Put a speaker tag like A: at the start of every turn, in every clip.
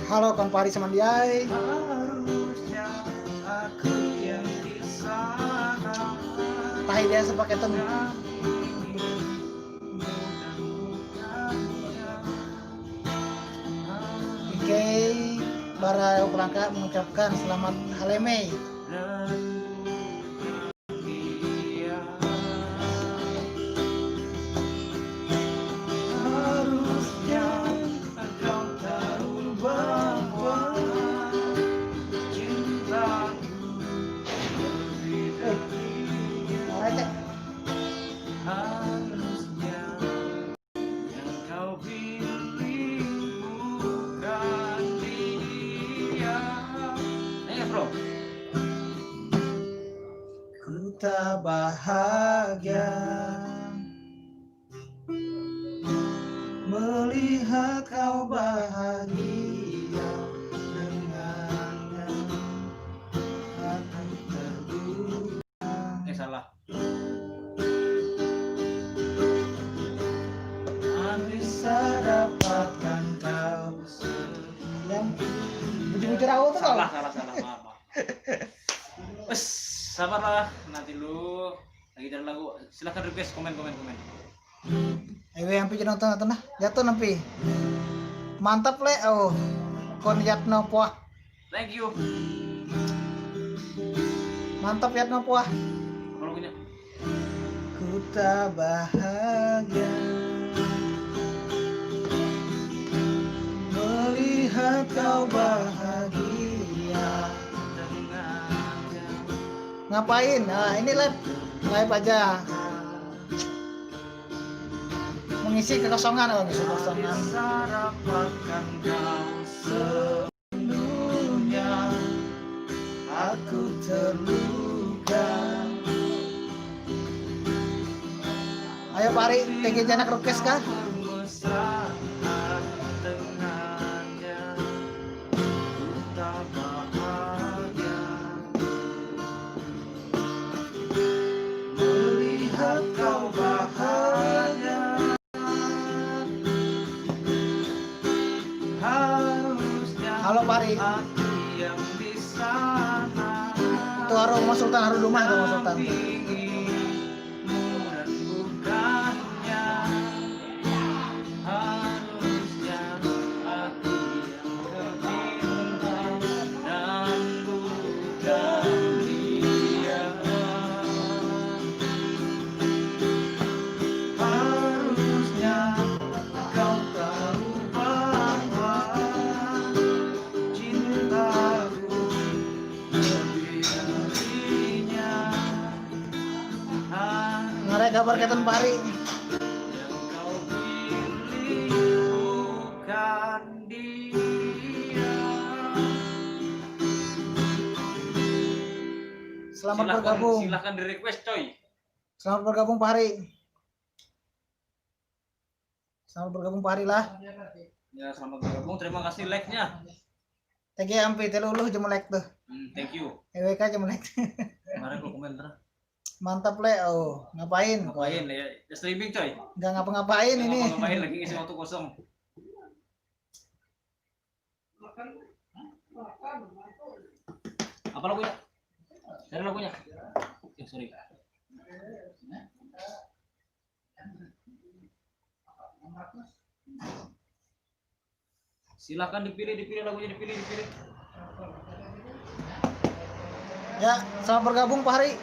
A: Halo Kang Pari Samandiai.
B: Harusnya aku yang di sana.
A: Tahi dia sepaketan. Oke, Bara Pelangka mengucapkan selamat Haleme. Tak bahagia melihat kau bahagia dengannya. Aku terduga.
B: Salah.
A: Bisa dapatkan kau yang bujur-bujur awal tuh.
B: Salah, maaf. Sabarlah, nanti lu lagi dari lagu. Silahkan request komen.
A: Ayo yang pijen nonton nah, jatuh nampi. Mantap le, oh. Kon yatno puah.
B: Thank you.
A: Mantap yatno puah.
B: Kalau punya.
A: Ku tak bahagia melihat kau bahagia. Ngapain? Nah, ini live aja. Mengisi kekosongan, ngisi kekosongan. Sepenuhnya aku terluka. Ayo Pari, TG Janak request kah? Halo Pari. Itu Aroma Sultan Harudumah itu Sultan. Kabar Ketan Pari. Selamat bergabung.
B: Silakan di request coy.
A: Selamat bergabung Pari. Selamat bergabung Pari lah.
B: Ya selamat bergabung. Terima kasih like-nya.
A: TG ampi teluluh jemu like tuh.
B: Thank you.
A: EWK jemu like.
B: Kemarin aku komentar.
A: Mantap le, oh ngapain
B: ya streaming coy,
A: nggak ngapa-ngapain ini
B: ngapain lagi ngisi waktu kosong. Apa lagunya? Dari lagunya sorry. Silakan dipilih lagunya, dipilih.
A: Ya selamat bergabung Pak Hari.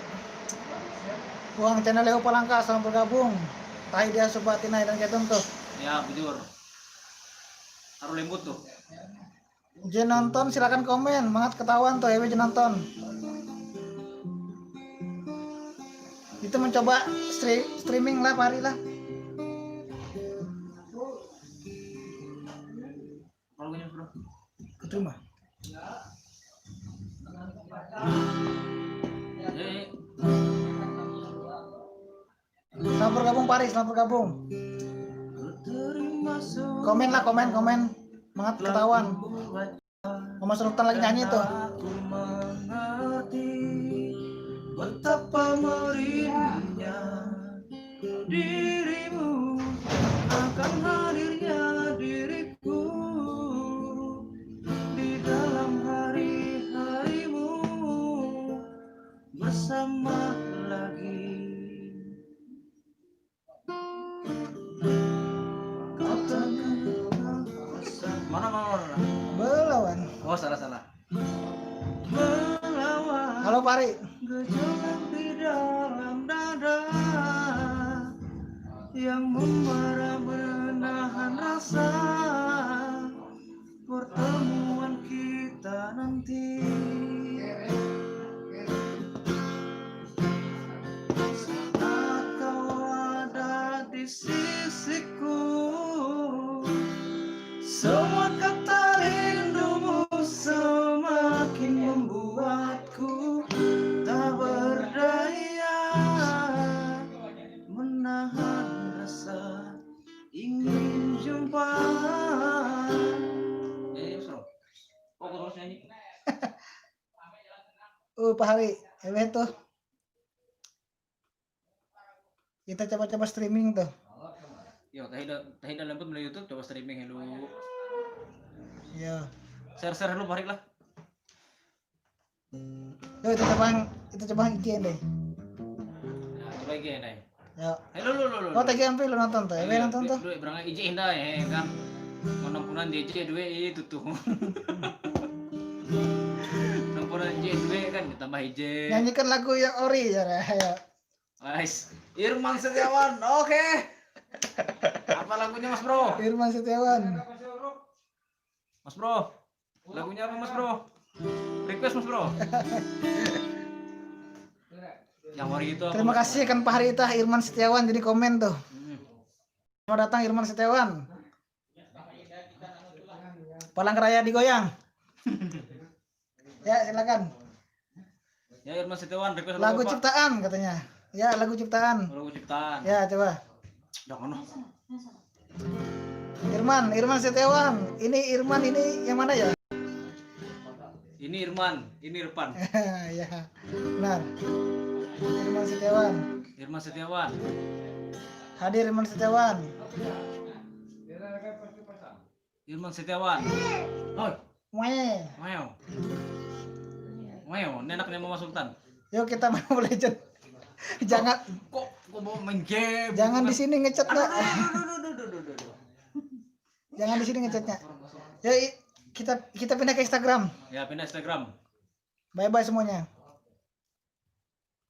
A: Uang channel Leo Palangka, selamat bergabung. Tahi dia Subatinai dan Keton tuh.
B: Ya, bujur. Taruh lembut tuh.
A: Jen nonton silakan komen, mangat ketahuan tuh Jen nonton. Itu mencoba streaming lah Pari lah.
B: Lagunya bro.
A: Keterima. Selamat bergabung Paris, selamat bergabung. Komen lah, komen. Mangat ketahuan. Mama Sultan lagi nyanyi tuh.
B: Betapa merindunya dirimu akan hadirnya diriku Mana?
A: Belawan.
B: Oh, salah.
A: Halo Pak Hari.
B: Gejolak di dalam dada yang membara menahan rasa pertemuan kita nanti. Saat kau ada di sisiku, semua kata rindumu semakin membuatku tak berdaya menahan rasa ingin jumpa. Bro. Oh, terus nyanyi.
A: Pak Hari, tuh. Kita coba-coba streaming tuh.
B: Yo, tahi dalam pun melalui YouTube coba streaming dulu.
A: Iya.
B: Share dulu Pak lah.
A: Yuk kita coba IG deh.
B: Nah, coba IG nih.
A: Ya.
B: Halo lu.
A: Oh, tadi ambil lu nonton tuh. Nonton tuh.
B: Duit berangkat IG indah ya kan. Nompuran DJ duit itu tuh. Nompuran DJ duit kan ditambah IG.
A: Nyanyikan lagu yang ori ya.
B: Guys, Irman Setiawan. Oke. Apa lagunya Mas Bro?
A: Irman Setiawan.
B: Mas Bro. Lagunya apa Mas Bro? Request Mas Bro. Yang hari itu apa?
A: Terima kasih kan Pak Hari Itah Irman Setiawan jadi komen tuh. Selamat datang Irman Setiawan. Palangkaraya digoyang. Ya, silakan.
B: Ya Irman Setiawan request
A: Lagu
B: apa?
A: ciptaan katanya. Ya, lagu ciptaan.
B: Lagu ciptaan.
A: Ya, coba.
B: Jangan.
A: Irman Setiawan. Ini Irman ini yang mana ya?
B: Ini Irman, ini Irfan.
A: Ya, benar. Irman Setiawan.
B: Irman Setiawan.
A: Hadir Irman Setiawan.
B: Irman Setiawan. Oi,
A: Weh.
B: Wow, ini anaknya Mama Sultan.
A: Yuk kita main Mobile Legend. Jangan
B: Kok mau main game?
A: jangan di sini ngechat, Nak.
B: Aduh.
A: Jangan di sini ngechatnya. Ya kita pindah ke Instagram.
B: Ya, pindah Instagram.
A: Bye bye semuanya.